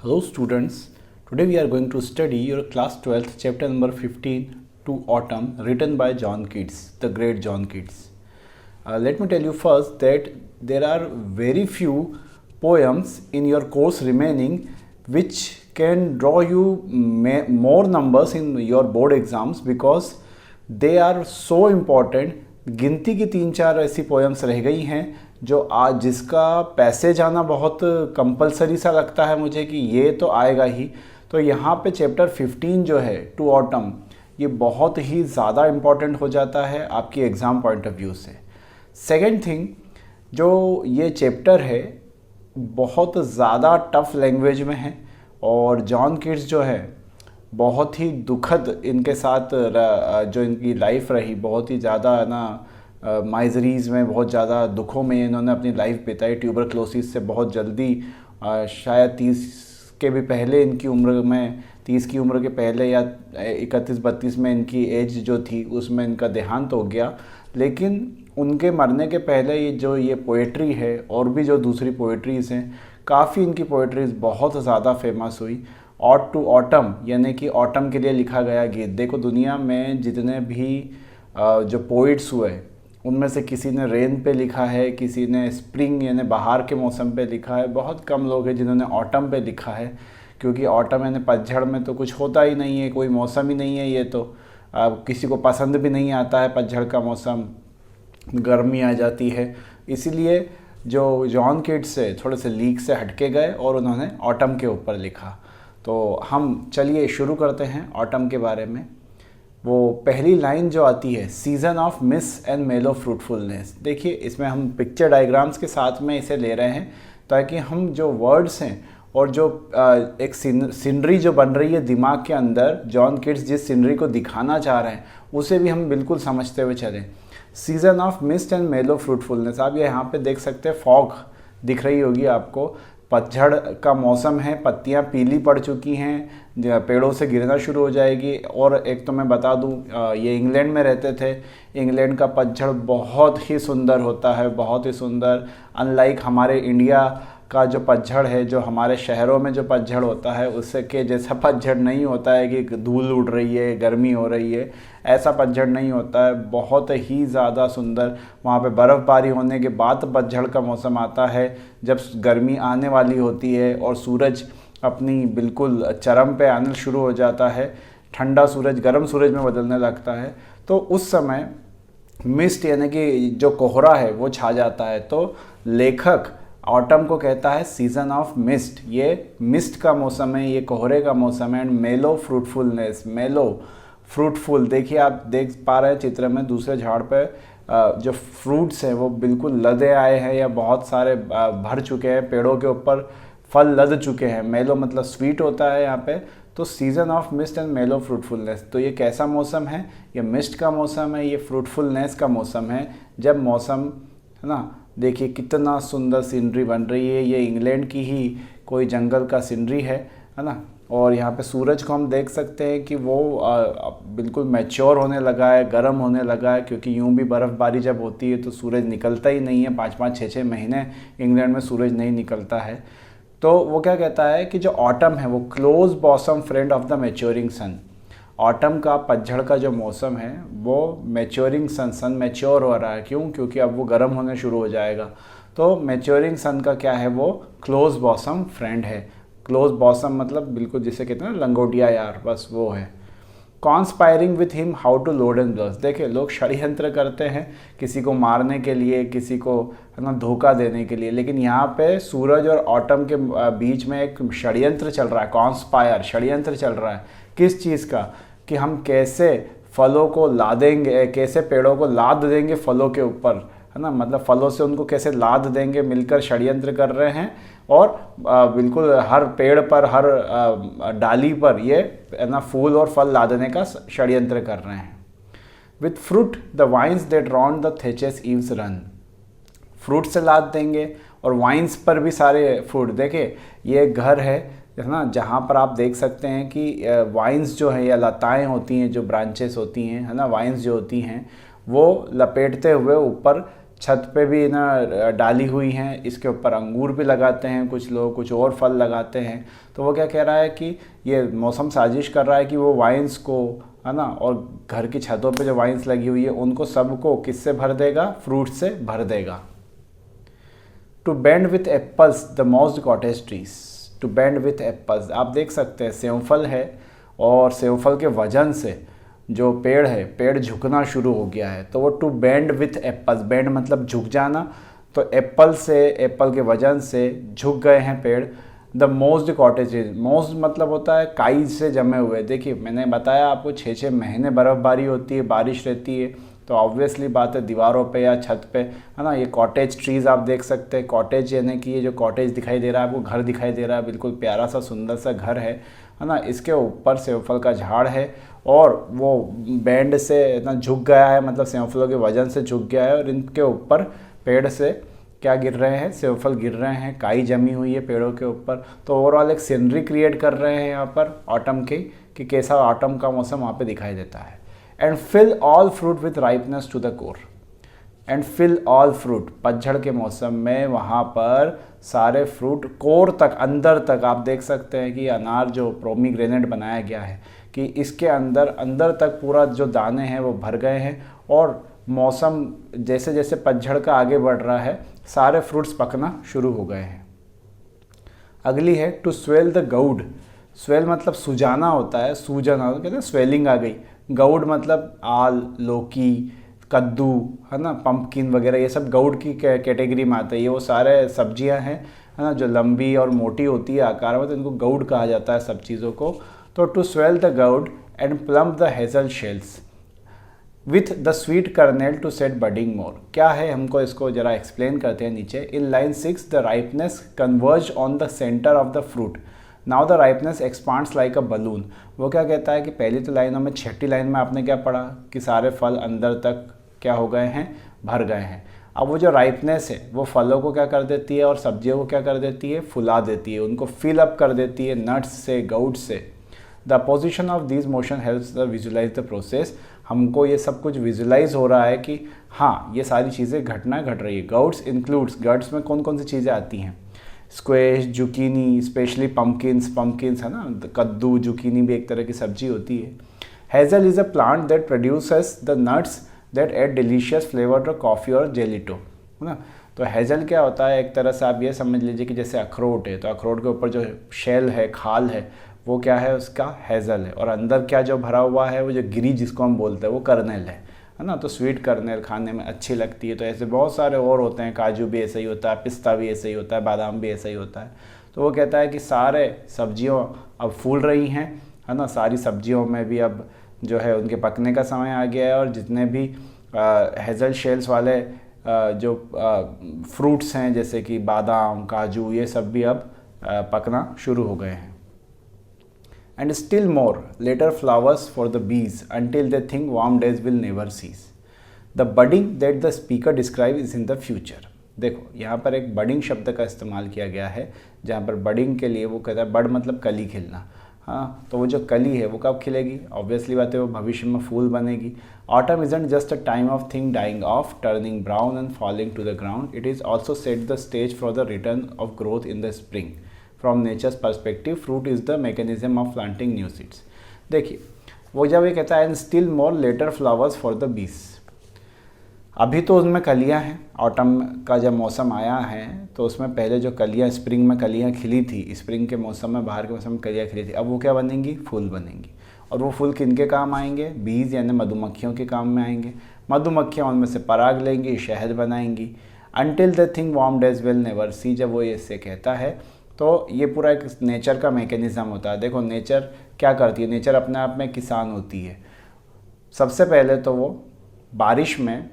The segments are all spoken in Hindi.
Hello students, today we are going to study your class 12th chapter number 15 to autumn written by John Keats, the great John Keats. Let me tell you first that there are very few poems in your course remaining which can draw you more numbers in your board exams because they are so important. गिनती की 3-4 ऐसी पोएम्स रह गई हैं जो आज जिसका पैसेज आना बहुत कंपलसरी सा लगता है मुझे कि ये तो आएगा ही। तो यहाँ पे चैप्टर 15 जो है टू ऑटम, ये बहुत ही ज़्यादा इम्पॉर्टेंट हो जाता है आपकी एग्ज़ाम पॉइंट ऑफ व्यू से। सेकेंड थिंग, जो ये चैप्टर है बहुत ज़्यादा टफ लैंग्वेज में है और जॉन कीट्स जो है बहुत ही दुखद इनके साथ जो इनकी लाइफ रही, बहुत ही ज़्यादा ना माइजरीज़ में, बहुत ज़्यादा दुखों में इन्होंने अपनी लाइफ बिताई। ट्यूबरक्लोसिस से बहुत जल्दी शायद 30 के भी पहले इनकी उम्र में, 30 की उम्र के पहले या 31-32 में इनकी एज जो थी उसमें इनका देहांत हो गया। लेकिन उनके मरने के पहले ये पोएट्री है और भी जो दूसरी पोएट्रीज़ हैं, काफ़ी इनकी पोएट्रीज़ बहुत ज़्यादा फेमस हुई। ऑट टू ऑटम यानी कि ऑटम के लिए लिखा गया गीत। देखो दुनिया में जितने भी जो पोइट्स हुए उनमें से किसी ने रेन पे लिखा है, किसी ने स्प्रिंग यानी बाहर के मौसम पे लिखा है। बहुत कम लोग हैं जिन्होंने ऑटम पे लिखा है, क्योंकि ऑटम यानी पतझड़ में तो कुछ होता ही नहीं है, कोई मौसम ही नहीं है। ये तो किसी को पसंद भी नहीं आता है पतझड़ का मौसम, गर्मी आ जाती है। इसीलिए जो जॉन कीट्स से थोड़े से लीक से हटके गए और उन्होंने ऑटम के ऊपर लिखा। तो हम चलिए शुरू करते हैं ऑटम के बारे में। वो पहली लाइन जो आती है, सीज़न ऑफ मिस एंड मेलो फ्रूटफुलनेस। देखिए इसमें हम पिक्चर डायग्राम्स के साथ में इसे ले रहे हैं ताकि हम जो वर्ड्स हैं और जो एक सीनरी जो बन रही है दिमाग के अंदर, जॉन कीट्स जिस सीनरी को दिखाना चाह रहे हैं उसे भी हम बिल्कुल समझते हुए चलें। सीज़न ऑफ मिस्ट एंड मेलो फ्रूटफुलनेस, आप ये यहाँ पे देख सकते हैं, फॉग दिख रही होगी आपको। पतझड़ का मौसम है, पत्तियां पीली पड़ चुकी हैं, पेड़ों से गिरना शुरू हो जाएगी। और एक तो मैं बता दूं, ये इंग्लैंड में रहते थे। इंग्लैंड का पतझड़ बहुत ही सुंदर होता है, बहुत ही सुंदर। अनलाइक हमारे इंडिया का जो पतझड़ है, जो हमारे शहरों में जो पतझड़ होता है उससे के जैसा पतझड़ नहीं होता है कि धूल उड़ रही है, गर्मी हो रही है, ऐसा पतझड़ नहीं होता है। बहुत ही ज़्यादा सुंदर। वहाँ पे बर्फ़बारी होने के बाद पतझड़ का मौसम आता है, जब गर्मी आने वाली होती है और सूरज अपनी बिल्कुल चरम पे आने शुरू हो जाता है, ठंडा सूरज गर्म सूरज में बदलने लगता है। तो उस समय मिस्ट यानी कि जो कोहरा है वो छा जाता है। तो लेखक ऑटम को कहता है सीज़न ऑफ मिस्ट, ये मिस्ट का मौसम है, ये कोहरे का मौसम है। एंड मेलो फ्रूटफुलनेस, मेलो फ्रूटफुल, देखिए आप देख पा रहे हैं चित्र में, दूसरे झाड़ पे जो फ्रूट्स हैं वो बिल्कुल लदे आए हैं या बहुत सारे भर चुके हैं, पेड़ों के ऊपर फल लद चुके हैं। मेलो मतलब स्वीट होता है यहाँ पे। तो सीज़न ऑफ मिस्ट एंड मेलो फ्रूटफुलनेस, तो ये कैसा मौसम है? ये मिस्ट का मौसम है, ये फ्रूटफुलनेस का मौसम है। जब मौसम है ना, देखिए कितना सुंदर सीनरी बन रही है। ये इंग्लैंड की ही कोई जंगल का सीनरी है ना। और यहाँ पे सूरज को हम देख सकते हैं कि वो बिल्कुल मैच्योर होने लगा है, गर्म होने लगा है, क्योंकि यूं भी बर्फ़बारी जब होती है तो सूरज निकलता ही नहीं है। 5-5, 6-6 महीने इंग्लैंड में सूरज नहीं निकलता है। तो वो क्या कहता है कि जो ऑटम है वो close bosom friend of the maturing sun. Autumn का, पतझड़ का जो मौसम है वो मैच्योरिंग सन मैच्योर हो रहा है। क्यों? क्योंकि अब वो गर्म होने शुरू हो जाएगा। तो मैच्योरिंग सन का क्या है? वो क्लोज बॉसम फ्रेंड है। क्लोज बॉसम मतलब बिल्कुल जिसे कहते हैं ना लंगोटिया यार, बस वो है। Conspiring with him how to load and bless, देखिए लोग षड्यंत्र करते हैं किसी को मारने के लिए, किसी को है ना धोखा देने के लिए, लेकिन यहाँ पे सूरज और ऑटम के बीच में एक षड्यंत्र चल रहा है। कॉन्स्पायर, षड्यंत्र चल रहा है। किस चीज़ का? कि हम कैसे फलों को लादेंगे, कैसे पेड़ों को लाद देंगे फलों के ऊपर, है ना, मतलब फलों से उनको कैसे लाद देंगे, मिलकर षड्यंत्र कर रहे हैं। और बिल्कुल हर पेड़ पर, हर डाली पर ये है ना फूल और फल लादने का षड्यंत्र कर रहे हैं। With fruit the vines that round the thatch eaves run, fruit से लाद देंगे और वाइन्स पर भी सारे फ्रूट। देखिए ये घर है ना, जहाँ पर आप देख सकते हैं कि वाइन्स जो है या लताएं होती हैं, जो ब्रांचेस होती हैं, है ना, वाइन्स जो होती हैं वो लपेटते हुए ऊपर छत पे भी ना डाली हुई हैं, इसके ऊपर अंगूर भी लगाते हैं कुछ लोग, कुछ और फल लगाते हैं। तो वो क्या कह रहा है कि ये मौसम साजिश कर रहा है कि वो वाइन्स को, है ना, और घर की छतों पे जो वाइन्स लगी हुई है उनको सबको किससे भर देगा, फ्रूट से भर देगा। To bend with apples the most cottage trees, to bend with apples, आप देख सकते हैं सेवफल है और सेवफल के वजन से जो पेड़ है, पेड़ झुकना शुरू हो गया है। तो वो to bend with apples, bend मतलब झुक जाना, तो एप्पल से, एप्पल के वजन से झुक गए हैं पेड़। द मोस्ट कॉटेजेज, मोस्ट मतलब होता है काई से जमे हुए। देखिए मैंने बताया आपको 6-6 महीने बर्फ़बारी होती है, बारिश रहती है, तो ऑब्वियसली बात है दीवारों पे या छत पे, है ना। ये कॉटेज ट्रीज़ आप देख सकते हैं, कॉटेज यानी कि ये जो कॉटेज दिखाई दे रहा है आपको, घर दिखाई दे रहा है, बिल्कुल प्यारा सा सुंदर सा घर है ना। इसके ऊपर सेवफल का झाड़ है और वो बैंड से इतना झुक गया है, मतलब सेवफलों के वजन से झुक गया है, और इनके ऊपर पेड़ से क्या गिर रहे हैं, सेवफल गिर रहे हैं, काई जमी हुई है पेड़ों के ऊपर। तो ओवरऑल एक सीनरी क्रिएट कर रहे हैं यहाँ पर ऑटम की, कि कैसा ऑटम का मौसम वहाँ पे दिखाई देता है। And fill all fruit with ripeness to the core, and fill all fruit, पतझड़ के मौसम में वहाँ पर सारे फ्रूट कोर तक, अंदर तक, आप देख सकते हैं कि अनार जो पोमीग्रेनेट बनाया गया है कि इसके अंदर अंदर तक पूरा जो दाने हैं वो भर गए हैं, और मौसम जैसे जैसे पतझड़ का आगे बढ़ रहा है सारे फ्रूट्स पकना शुरू हो गए हैं। अगली है to swell the gourd, swell मतलब सुजाना होता है, सूजन, कहते हैं स्वेलिंग आ गई। गौड मतलब आल, लौकी, कद्दू, है ना, पंपकिन वगैरह, ये सब गौड की कैटेगरी में आते हैं। ये वो सारे सब्जियां हैं, है ना, जो लंबी और मोटी होती है आकार में, तो इनको गौड कहा जाता है सब चीज़ों को। तो to swell the gourd and plump the hazel shells with the sweet kernel to set budding more, क्या है हमको इसको जरा एक्सप्लेन करते हैं नीचे। In line 6 the ripeness converge on the centre of the fruit, now the ripeness expands like a balloon. वो क्या कहता है कि पहली तो लाइनों में, छठी लाइन में आपने क्या पढ़ा कि सारे फल अंदर तक क्या हो गए हैं, भर गए हैं। अब वो जो राइपनेस है वो फलों को क्या कर देती है और सब्जियों को क्या कर देती है, फुला देती है, उनको फिल अप कर देती है नट्स से, गौड से। The position of this motion helps the visualize the process, हमको ये सब कुछ विजुलाइज हो रहा है कि हाँ ये सारी चीज़ें घट रही है। गौड्स इंक्लूड्स, गट्स में कौन कौन सी चीज़ें आती हैं, स्क्वैश, जुकीनी, स्पेशली पम्पकिन्स है ना, कद्दू, जुकीनी भी एक तरह की सब्जी होती है। Hazel is a plant that produces the nuts that add delicious flavour to coffee और जेलिटो, है ना। तो हेजल क्या होता है, एक तरह से आप ये समझ लीजिए कि जैसे अखरोट है, तो अखरोट के ऊपर जो शेल है, खाल है, वो क्या है, उसका हेजल है, और अंदर क्या जो भरा हुआ है वो जो गिरी जिसको हम बोलते हैं वो कर्नेल है ना। तो स्वीट कर्नेल खाने में अच्छी लगती है। तो ऐसे बहुत सारे और होते हैं, काजू भी ऐसे ही होता है, पिस्ता भी ऐसे ही होता है, बादाम भी ऐसे ही होता है। तो वो कहता है कि सारे सब्जियों अब फूल रही हैं, है ना, सारी सब्जियों में भी अब जो है उनके पकने का समय आ गया है, और जितने भी हेज़ल शेल्स वाले जो फ्रूट्स हैं जैसे कि बादाम, काजू, ये सब भी अब पकना शुरू हो गए हैं। And still more later flowers for the bees until they think warm days will never cease. The budding that the speaker describes is in the future. देखो यहाँ पर एक बडिंग शब्द का इस्तेमाल किया गया है, जहाँ पर बडिंग के लिए वो कहता है, बड मतलब कली खिलना, हाँ, तो वो जो कली है वो कब खिलेगी, ऑब्वियसली बात है वो भविष्य में फूल बनेगी। Autumn isn't just a time of thing dying off, turning brown and falling to the ground, it is also set the stage for the return of growth in the spring. From nature's perspective fruit is the mechanism of planting new seeds. देखिए वो जब ये कहता है and still more later flowers for the bees, अभी तो उसमें कलियां हैं, ऑटम का जब मौसम आया है तो उसमें पहले जो कलियां, स्प्रिंग में कलियां खिली थी, स्प्रिंग के मौसम में, बाहर के मौसम में कलियां खिली थी, अब वो क्या बनेंगी, फूल बनेंगी। और वो फूल किन के काम आएंगे, बीज यानी मधुमक्खियों के काम में आएंगे। मधुमक्खियाँ उनमें से पराग लेंगी, शहद बनाएंगी। Until the thing warm days will never see, जब वो इससे कहता है तो ये पूरा एक नेचर का मैकेनिज़्म होता है। देखो नेचर क्या करती है, नेचर अपने आप में किसान होती है। सबसे पहले तो वो बारिश में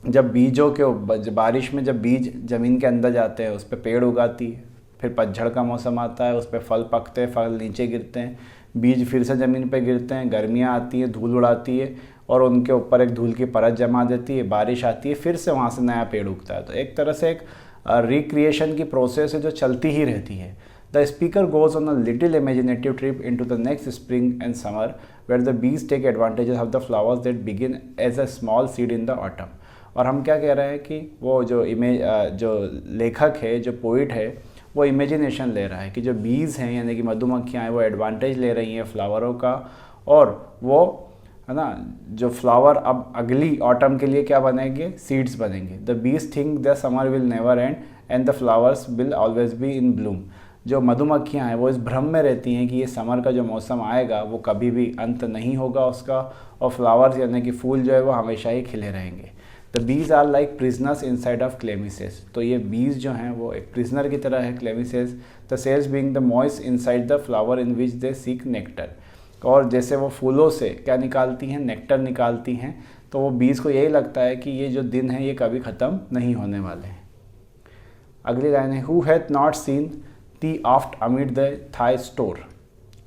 जब बीजों के, बारिश में जब बीज ज़मीन के अंदर जाते हैं उस पर पेड़ उगाती है, फिर पतझड़ का मौसम आता है, उस पर फल पकते हैं, फल नीचे गिरते हैं, बीज फिर से ज़मीन पे गिरते हैं, गर्मियाँ आती हैं, धूल उड़ाती है और उनके ऊपर एक धूल की परत जमा देती है, बारिश आती है, फिर से वहाँ से नया पेड़ उगता है। तो एक तरह से एक रिक्रिएशन की प्रोसेस है जो चलती ही रहती है। The speaker goes on a little imaginative trip into the next spring and summer where the bees take advantages of the flowers that begin as a small seed in the autumn. और हम क्या कह रहे हैं कि वो जो जो लेखक है, जो पोइट है, वो इमेजिनेशन ले रहा है कि जो बीज हैं यानी कि मधुमक्खियाँ हैं वो एडवांटेज ले रही हैं फ्लावरों का, और वो है ना जो फ्लावर अब अगली ऑटम के लिए क्या बनेंगे, सीड्स बनेंगे। The bees think the summer will never and the flowers will always be in Bloom. जो मधुमक्खियाँ हैं वो इस भ्रम में रहती हैं कि ये समर का जो मौसम आएगा वो कभी भी अंत नहीं होगा उसका, और फ्लावर्स यानी कि फूल जो है वो हमेशा ही खिले रहेंगे। The bees are like prisoners inside of clammy cells. तो ये बीज जो हैं वो एक प्रिजनर की तरह है clammy cells. The cells being the moist inside the flower in which they seek nectar. और जैसे वो फूलों से क्या निकालती हैं, नेक्टर निकालती हैं, तो वो बीज को यही लगता है कि ये जो दिन है ये कभी ख़त्म नहीं होने वाले हैं। अगली लाइन है, who hath not seen thee oft amid the thy store.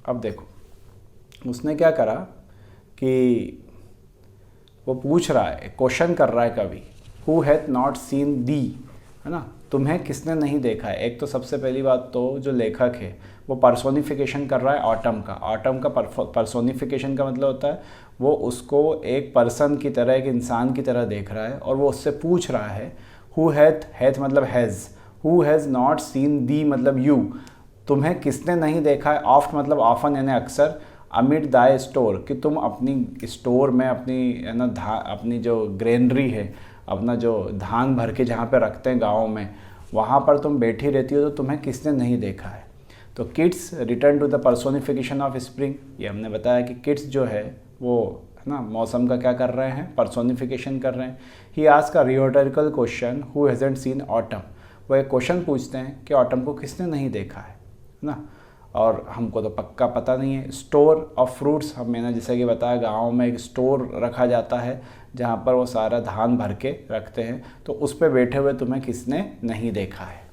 अब देखो उसने क्या करा कि वो पूछ रहा है, क्वेश्चन कर रहा है कवि, हु हैथ नॉट सीन दी, है ना, तुम्हें किसने नहीं देखा है। एक तो सबसे पहली बात तो जो लेखक है वो पर्सोनिफिकेशन कर रहा है ऑटम का। ऑटम का पर्सोनिफिकेशन का मतलब होता है वो उसको एक पर्सन की तरह, एक इंसान की तरह देख रहा है, और वो उससे पूछ रहा है हु हैथ मतलब has, who has not seen दी मतलब यू, तुम्हें किसने नहीं देखा है। ऑफ्ट मतलब ऑफन यानी अक्सर, अमिड दाई स्टोर कि तुम अपनी स्टोर में अपनी है ना अपनी जो ग्रेनरी है, अपना जो धान भर के जहाँ पे रखते हैं गाँव में, वहाँ पर तुम बैठी रहती हो, तो तुम्हें किसने नहीं देखा है। तो kids return to the personification of spring. ये हमने बताया कि किड्स जो है वो है ना मौसम का क्या कर रहे हैं, पर्सोनिफिकेशन कर रहे हैं। He ask a rhetorical question, who hasn't seen autumn. वो एक क्वेश्चन पूछते हैं कि ऑटम को किसने नहीं देखा है ना, और हमको तो पक्का पता नहीं है। स्टोर ऑफ फ्रूट्स, हम मैंने जैसे कि बताया गाँव में एक स्टोर रखा जाता है जहाँ पर वो सारा धान भर के रखते हैं, तो उस पर बैठे हुए तुम्हें किसने नहीं देखा है।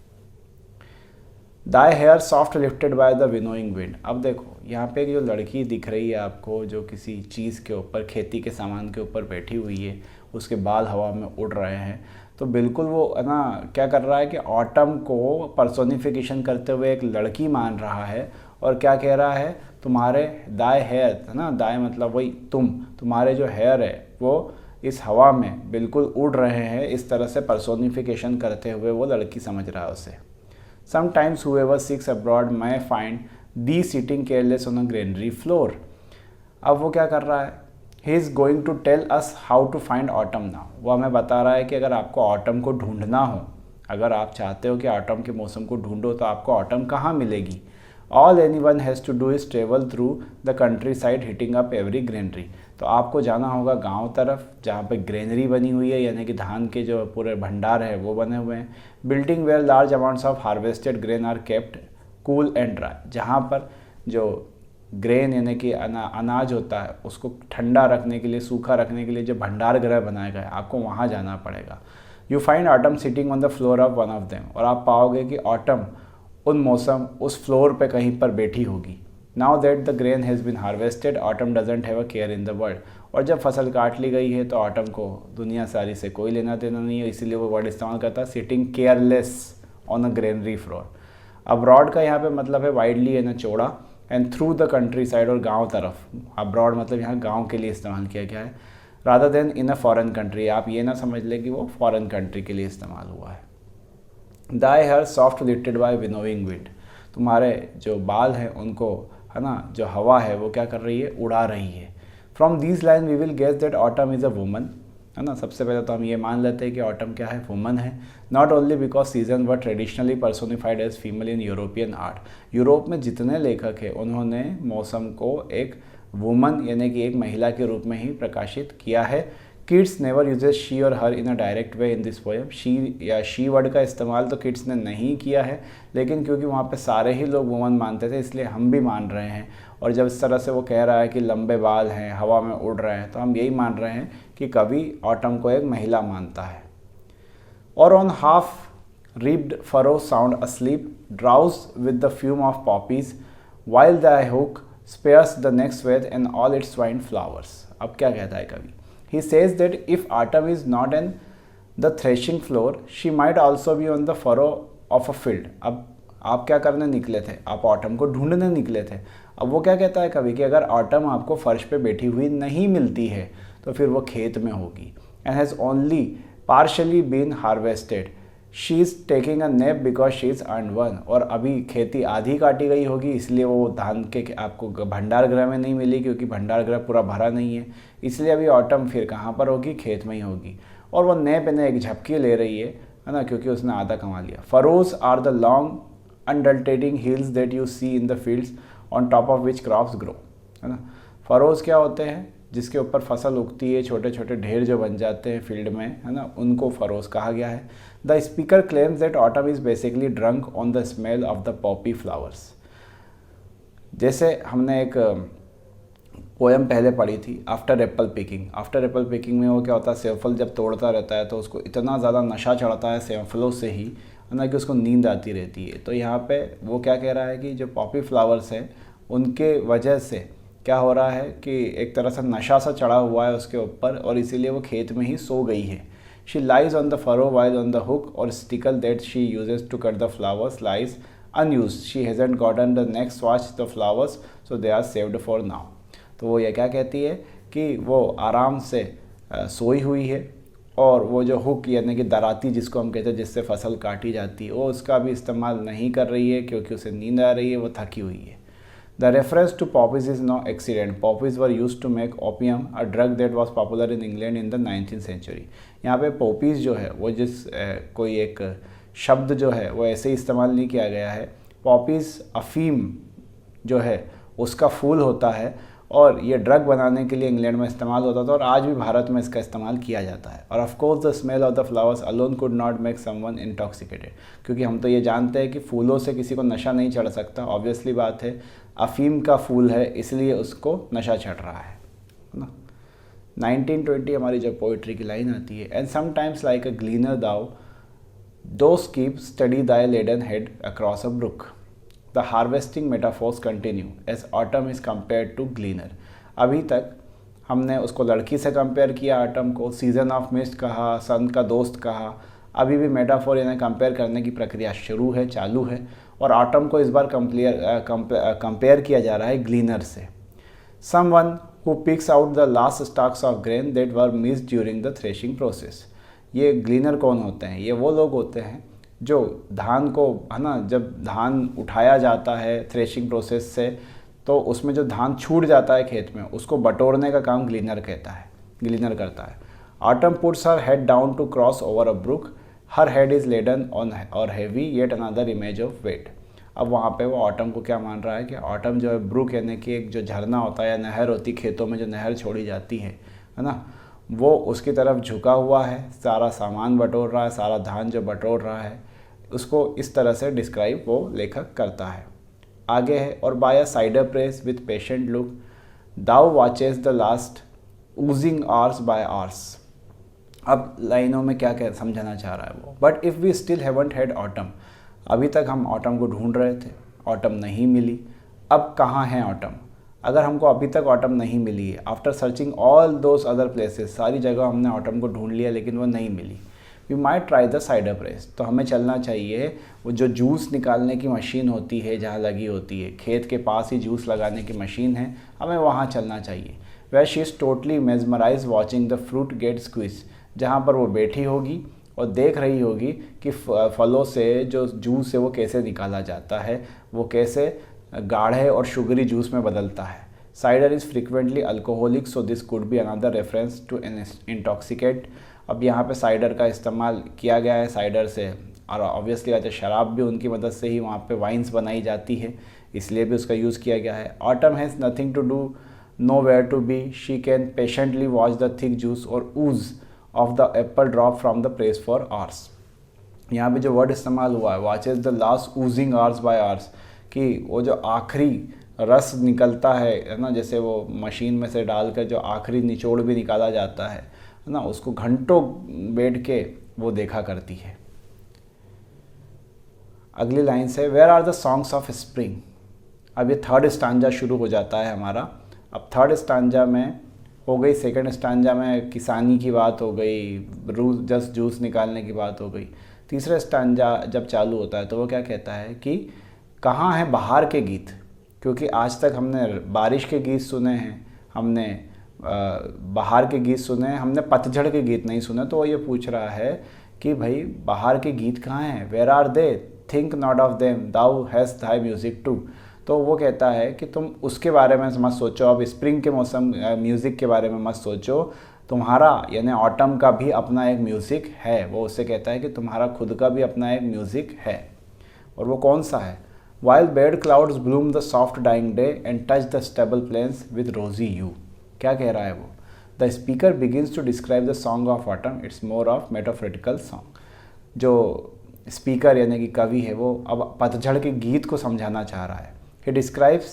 Thy hair soft lifted by the winnowing wind. अब देखो यहाँ पे जो लड़की दिख रही है आपको, जो किसी चीज़ के ऊपर, खेती के सामान के ऊपर बैठी हुई है, उसके बाल हवा में उड़ रहे हैं, तो बिल्कुल वो है ना क्या कर रहा है कि ऑटम को पर्सोनिफिकेशन करते हुए एक लड़की मान रहा है, और क्या कह रहा है, तुम्हारे दाई हेयर, है ना, दाई मतलब वही तुम्हारे जो हेयर है वो इस हवा में बिल्कुल उड़ रहे हैं, इस तरह से पर्सोनिफिकेशन करते हुए वो लड़की समझ रहा है उसे। Sometimes whoever seeks abroad may find thee sitting careless on a granary floor. अब वो क्या कर रहा है, he is going to tell us how to find autumn now. वो हमें बता रहा है कि अगर आपको ऑटम को ढूंढना हो, अगर आप चाहते हो कि ऑटम के मौसम को ढूंढो, तो आपको ऑटम कहाँ मिलेगी। All anyone has to do is travel through the countryside hitting up every granary. तो आपको जाना होगा गांव तरफ जहाँ पे ग्रेनरी बनी हुई है, यानी कि धान के जो पूरे भंडार है वो बने हुए हैं। Building where large amounts of harvested grain are kept cool and dry. जहाँ पर जो ग्रेन यानी कि अनाज होता है उसको ठंडा रखने के लिए, सूखा रखने के लिए जो भंडार गृह बनाया गया है, आपको वहाँ जाना पड़ेगा। You find autumn sitting on the floor of one of them. और आप पाओगे कि ऑटम उन मौसम उस फ्लोर पे कहीं पर बैठी होगी। Now that the grain has been harvested autumn doesn't have a care in the world. और जब फसल काट ली गई है तो ऑटम को दुनिया सारी से कोई लेना देना नहीं है, इसीलिए वो वर्ड इस्तेमाल करता है sitting careless on a granary floor. Abroad का यहाँ पे मतलब है वाइडली यानी चौड़ा, and through the country side और गाँव तरफ। अब्रॉड मतलब यहाँ गाँव के लिए इस्तेमाल किया गया है, rather then in a foreign country. आप ये ना समझ लें कि वो फॉरेन कंट्री के लिए इस्तेमाल हुआ है। Thy hair soft lifted by winnowing wind. तुम्हारे जो बाल हैं उनको है ना जो हवा है वो क्या कर रही है, उड़ा रही है। From these line we will guess that autumn is a woman, है ना। सबसे पहले तो हम ये मान लेते हैं कि ऑटम क्या है, वुमन है। Not only because season were traditionally personified as female in European art. Europe में जितने लेखक हैं उन्होंने मौसम को एक वुमन यानी कि एक महिला के रूप में ही प्रकाशित किया है। Kids never uses she or her in a direct way in this poem. She या शी वर्ड का इस्तेमाल तो किड्स ने नहीं किया है, लेकिन क्योंकि वहाँ पे सारे ही लोग वुमन मानते थे इसलिए हम भी मान रहे हैं। और जब इस तरह से वो कह रहा है कि लंबे बाल हैं, हवा में उड़ रहे हैं, तो हम यही मान रहे हैं कि कवि ऑटम को एक महिला मानता है। और on half reaped furrow sound asleep drowsed with the fume of poppies while the hook spares the next weed and all its vine flowers. अब क्या कहता है कवि, he says that if autumn is not on the threshing floor she might also be on the furrow of a field। अब आप क्या करने निकले थे, आप ऑटम को ढूंढने निकले थे। अब वो क्या कहता है कवि कि अगर ऑटम आपको फर्श पे बैठी हुई नहीं मिलती है तो फिर वो खेत में होगी। And has only partially been harvested, she is taking a nap because she is earned one, और अभी खेती आधी काटी गई होगी इसलिए वो धान के आपको भंडार गृह में नहीं मिली क्योंकि भंडार गृह पूरा भरा नहीं है, इसलिए अभी ऑटम फिर कहाँ पर होगी, खेत में ही होगी। और वो नैप ने एक झपकी ले रही है ना, क्योंकि उसने आधा कमा लिया। Furrows are the long undulating hills that you see in the fields on top of which crops grow, है ना। फरोज क्या होते हैं, जिसके ऊपर फसल उगती है, छोटे छोटे ढेर जो बन जाते हैं फील्ड में, है ना, उनको फरोज कहा गया है। The speaker claims that autumn is basically drunk on the smell of the Poppy flowers. जैसे हमने एक पोएम पहले पढ़ी थी, after Apple picking. After Apple picking में वो क्या होता है, सेवफल जब तोड़ता रहता है तो उसको इतना ज़्यादा नशा चढ़ता है सेवफलों से ही, है ना, कि उसको नींद आती रहती है। तो यहाँ पे वो क्या कह रहा है कि जो पॉपी फ्लावर्स हैं उनके वजह से क्या हो रहा है कि एक तरह से नशा सा चढ़ा हुआ है उसके ऊपर, और इसीलिए वो खेत में ही सो गई है। She lies on the furrow while on the hook or sickle that she uses to cut the flowers lies unused, she hasn't gotten the next swath the flowers so they are saved for now. तो वो ये क्या कहती है कि वो आराम से सोई हुई है, और वो जो हुक यानी कि दराती जिसको हम कहते हैं जिससे फसल काटी जाती है, वो उसका भी इस्तेमाल नहीं कर रही है क्योंकि उसे नींद आ रही है, वो थकी हुई है। The reference to poppies is no accident. Poppies were used to make opium, a drug that was popular in England in the 19th century. यहाँ पे poppies जो है वो कोई एक शब्द जो है वो ऐसे ही इस्तेमाल नहीं किया गया है। poppies अफीम जो है उसका फूल होता है, और ये ड्रग बनाने के लिए इंग्लैंड में इस्तेमाल होता था, और आज भी भारत में इसका इस्तेमाल किया जाता है। और of course the smell of the flowers alone could not make someone intoxicated, क्योंकि हम तो ये जानते हैं कि फूलों से किसी को नशा नहीं चढ़ सकता, ऑब्वियसली बात है, अफीम का फूल है इसलिए उसको नशा चढ़ रहा है ना। 1920 हमारी जो पोइट्री की लाइन आती है, and sometimes like a gleaner thou dost keep steady thy laden head across a brook. The harvesting metaphors continue as autumn is compare to gleaner. अभी तक हमने उसको लड़की से कंपेयर किया, ऑटम को सीजन ऑफ मिस्ट कहा, सन का दोस्त कहा। अभी भी मेटाफोर यानी कंपेयर करने की प्रक्रिया शुरू है, चालू है, और ऑटम को इस बार कंपेयर किया जा रहा है ग्लीनर से। Someone who picks out the last stalks of grain that were missed during the threshing process. ये ग्लीनर कौन होते हैं, ये वो लोग होते हैं जो धान को, है ना, जब धान उठाया जाता है थ्रेशिंग प्रोसेस से, तो उसमें जो धान छूट जाता है खेत में, उसको बटोरने का काम ग्लीनर करता है। Autumn puts her head down to cross over a brook, her head is laden on or heavy yet another image of weight. अब वहाँ पे वो ऑटम को क्या मान रहा है कि ऑटम जो है ब्रुक यानी कि एक जो झरना होता है या नहर होती, खेतों में जो नहर छोड़ी जाती है ना, वो उसकी तरफ झुका हुआ है, सारा सामान बटोर रहा है, सारा धान जो बटोर रहा है, उसको इस तरह से डिस्क्राइब वो लेखक करता है। आगे है, और by a cider press with patient look thou watches the last oozing hours by hours. अब लाइनों में क्या क्या समझाना चाह रहा है वो, but if we still haven't had autumn, अभी तक हम ऑटम को ढूंढ रहे थे, ऑटम नहीं मिली, अब कहाँ है ऑटम। अगर हमको अभी तक ऑटम नहीं मिली है, after searching all those other places, सारी जगह हमने ऑटम को ढूंढ लिया लेकिन वो नहीं मिली, we might try the cider press. तो हमें चलना चाहिए, वो जो जूस निकालने की मशीन होती है जहाँ लगी होती है, खेत के पास ही जूस लगाने की मशीन है, हमें वहाँ चलना चाहिए। Where she is totally mesmerised watching the fruit get squeeze, जहाँ पर वो बैठी होगी और देख रही होगी कि फलों से जो जूस है वो कैसे निकाला जाता है, वो कैसे गाढ़े और शुगरी जूस में बदलता है। Cider is frequently alcoholic, so this could be another reference to intoxicate. अब यहाँ पे साइडर का इस्तेमाल किया गया है साइडर से, और ऑब्वियसली बात है शराब भी उनकी मदद से ही वहाँ पे वाइन्स बनाई जाती है, इसलिए भी उसका यूज़ किया गया है। Autumn has nothing to do, nowhere to be, she can patiently watch the thick juice or ooze of the apple drop from the press for hours. यहाँ पे जो वर्ड इस्तेमाल हुआ है, watches the last oozing hours by hours, कि वो जो आखिरी रस निकलता है ना, जैसे वो मशीन में से डालकर जो आखिरी निचोड़ भी निकाला जाता है ना, उसको घंटों बैठ के वो देखा करती है। अगली लाइन से, where are the songs of spring. अब ये थर्ड स्टांजा शुरू हो जाता है हमारा। अब थर्ड स्टांजा में हो गई, सेकंड स्टांजा में किसानी की बात हो गई, जस्ट जूस निकालने की बात हो गई। तीसरा स्टांजा जब चालू होता है तो वो क्या कहता है कि कहाँ हैं बहार के गीत, क्योंकि आज तक हमने बारिश के गीत सुने हैं, हमने बाहर के गीत सुने, हमने पतझड़ के गीत नहीं सुने। तो वो ये पूछ रहा है कि भाई बाहर के गीत कहाँ हैं, where are they, think not of them, thou hast thy music too. तो वो कहता है कि तुम उसके बारे में मत सोचो, अब स्प्रिंग के मौसम म्यूज़िक के बारे में मत सोचो, तुम्हारा यानी ऑटम का भी अपना एक म्यूज़िक है। वो उससे कहता है कि तुम्हारा खुद का भी अपना एक म्यूज़िक है, और वो कौन सा है? While bad clouds bloom the soft dying day and touch the stable plains with rosy hue। क्या कह रहा है वो? The speaker begins to describe the song of autumn, it's more of metaphorical song। जो स्पीकर यानी कि कवि है वो अब पतझड़ के गीत को समझाना चाह रहा है। He describes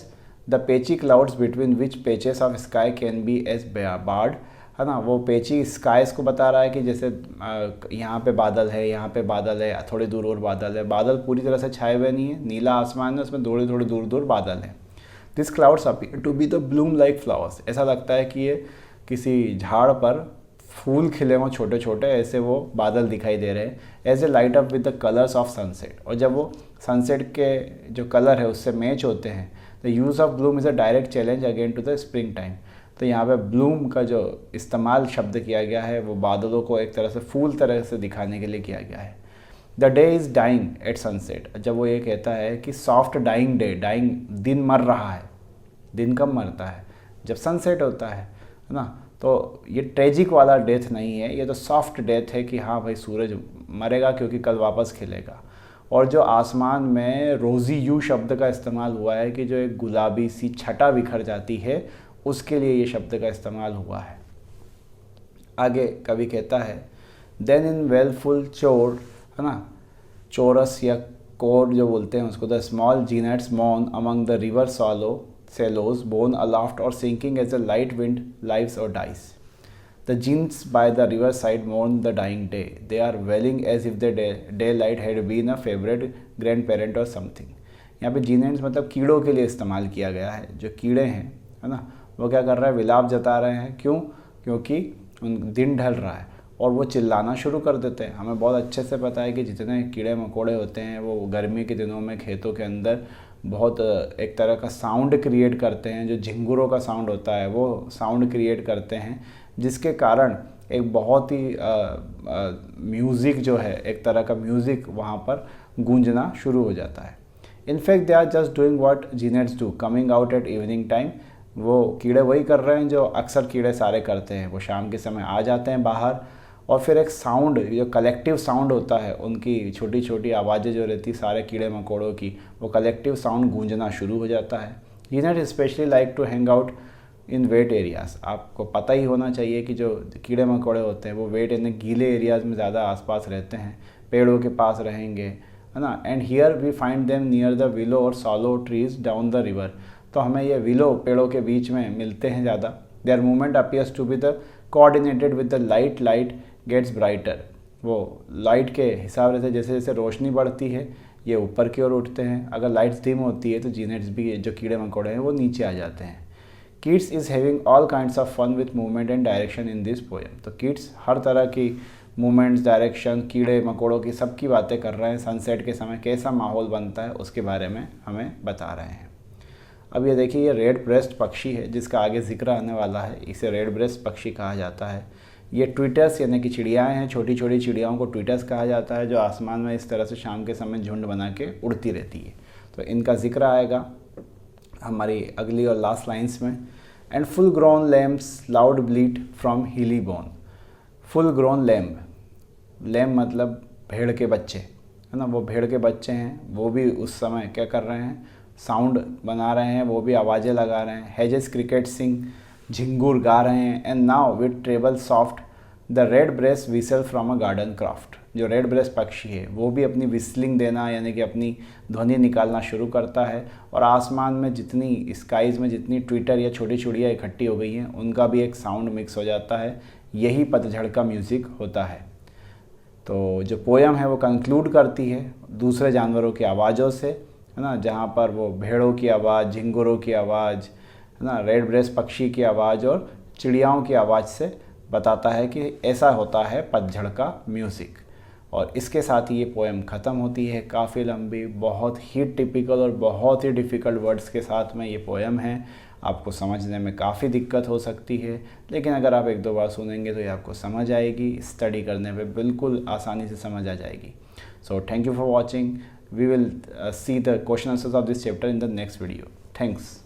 the patchy clouds between which patches of sky can be as barred, है ना। वो पेची स्काइस को बता रहा है कि जैसे यहाँ पे बादल है, यहाँ पे बादल है, थोड़ी दूर और बादल है, बादल पूरी तरह से छाए हुए नहीं है, नीला आसमान है, उसमें थोड़े थोड़े दूर दूर बादल हैं। This clouds appear to be the bloom like flowers. ऐसा लगता है कि ये किसी झाड़ पर फूल खिले हों छोटे छोटे, ऐसे वो बादल दिखाई दे रहे हैं। As a light up with the colours of sunset. और जब वो सनसेट के जो कलर है उससे मैच होते हैं, the use of bloom is a direct challenge again to the spring time. तो यहाँ पे ब्लूम का जो इस्तेमाल शब्द किया गया है वो बादलों को एक तरह से फूल तरह से दिखाने के लिए किया गया है। The day is dying at sunset. जब वो ये कहता है कि सॉफ्ट डाइंग डे, डाइंग दिन मर रहा है, दिन कब मरता है? जब सनसेट होता है ना। तो ये ट्रेजिक वाला डेथ नहीं है, ये तो सॉफ्ट डेथ है कि हाँ भाई सूरज मरेगा क्योंकि कल वापस खिलेगा। और जो आसमान में रोज़ी यू शब्द का इस्तेमाल हुआ है कि जो एक गुलाबी सी छटा बिखर जाती है, उसके लिए ये शब्द का इस्तेमाल हुआ है। आगे कवि कहता है देन इन वेलफुल चोर, है ना, चोरस या कोर जो बोलते हैं उसको, द स्मॉल जीनेट्स मॉन among the river sallows borne aloft or sinking as a light wind lives or dies. The gnats by the riverside mourn the dying day, they are wailing as if the daylight had been a favourite grandparent or something. यहाँ पे जीनेट्स मतलब कीड़ों के लिए इस्तेमाल किया गया है। जो कीड़े हैं, है ना, वो क्या कर रहे हैं? विलाप जता रहे हैं। क्यों? क्योंकि दिन ढल रहा है और वो चिल्लाना शुरू कर देते हैं। हमें बहुत अच्छे से पता है कि जितने कीड़े मकोड़े होते हैं वो गर्मी के दिनों में खेतों के अंदर बहुत एक तरह का साउंड क्रिएट करते हैं, जो झिंगुरों का साउंड होता है वो साउंड क्रिएट करते हैं, जिसके कारण एक बहुत ही म्यूज़िक जो है, एक तरह का म्यूज़िक वहाँ पर गूंजना शुरू हो जाता है। In fact they are just doing what gnats do, coming out at evening time. वो कीड़े वही कर रहे हैं जो अक्सर कीड़े सारे करते हैं। वो शाम के समय आ जाते हैं बाहर और फिर एक साउंड, जो कलेक्टिव साउंड होता है, उनकी छोटी छोटी आवाज़ें जो रहती सारे कीड़े मकोड़ों की, वो कलेक्टिव साउंड गूंजना शुरू हो जाता है। Gnat specially like to hang out in wet areas. आपको पता ही होना चाहिए कि जो कीड़े मकोड़े होते हैं वो वेट यानी गीले एरियाज़ में ज़्यादा आसपास रहते हैं, पेड़ों के पास रहेंगे, है ना। And here we find them near the willow or sallow trees down the river. तो हमें ये विलो पेड़ों के बीच में मिलते हैं ज़्यादा। There movement appears to be the coordinated with the light, light gets brighter. वो लाइट के हिसाब से जैसे जैसे रोशनी बढ़ती है ये ऊपर की ओर उठते हैं, अगर लाइट्स डिम होती है तो जीनेट्स भी, जो कीड़े मकोड़े हैं, वो नीचे आ जाते हैं। Kids is having all kinds of fun with movement and direction in this poem. तो किड्स हर तरह की मूवमेंट्स, डायरेक्शन, कीड़े मकोड़ों की सबकी बातें कर रहे हैं। सनसेट के समय कैसा माहौल बनता है उसके बारे में हमें बता रहे हैं। अब ये देखिए, ये रेड ब्रेस्ट पक्षी है जिसका आगे जिक्र आने वाला है। इसे रेड ब्रेस्ट पक्षी कहा जाता है। ये ट्विटर्स यानी कि चिड़ियाएँ हैं, छोटी छोटी चिड़ियाओं को ट्विटर्स कहा जाता है, जो आसमान में इस तरह से शाम के समय झुंड बना के उड़ती रहती है। तो इनका जिक्र आएगा हमारी अगली और लास्ट लाइन्स में। And full grown lambs loud bleat from hilly bourn. Full grown lamb, lamb मतलब भेड़ के बच्चे, है ना। वो भेड़ के बच्चे हैं, वो भी उस समय क्या कर रहे हैं? साउंड बना रहे हैं, वो भी आवाज़ें लगा रहे हैं। हेजेस क्रिकेट सिंग, झिंगुर गा रहे हैं। And now with treble soft the red breast whistle from a garden croft. जो रेड ब्रेस्ट पक्षी है वो भी अपनी विस्लिंग देना यानी कि अपनी ध्वनि निकालना शुरू करता है। और आसमान में जितनी स्काइज़ में जितनी ट्विटर या छोटी चिड़िया इकट्ठी हो गई हैं उनका भी एक साउंड मिक्स हो जाता है। यही पतझड़ का म्यूज़िक होता है। तो जो पोयम है वो कंक्लूड करती है दूसरे जानवरों की आवाज़ों से, है ना, जहाँ पर वो भेड़ों की आवाज़, झिंगुरों की आवाज़, है ना, रेड ब्रेस्ट पक्षी की आवाज़ और चिड़ियाओं की आवाज़ से बताता है कि ऐसा होता है पतझड़ का म्यूज़िक। और इसके साथ ही ये पोएम ख़त्म होती है। काफ़ी लंबी, बहुत ही टिपिकल और बहुत ही डिफ़िकल्ट वर्ड्स के साथ में ये पोएम है। आपको समझने में काफ़ी दिक्कत हो सकती है, लेकिन अगर आप 1-2 बार सुनेंगे तो ये आपको समझ आएगी, स्टडी करने पे बिल्कुल आसानी से समझ आ जाएगी। So thank you for watching. We will see the question answers of this chapter in the next video. Thanks.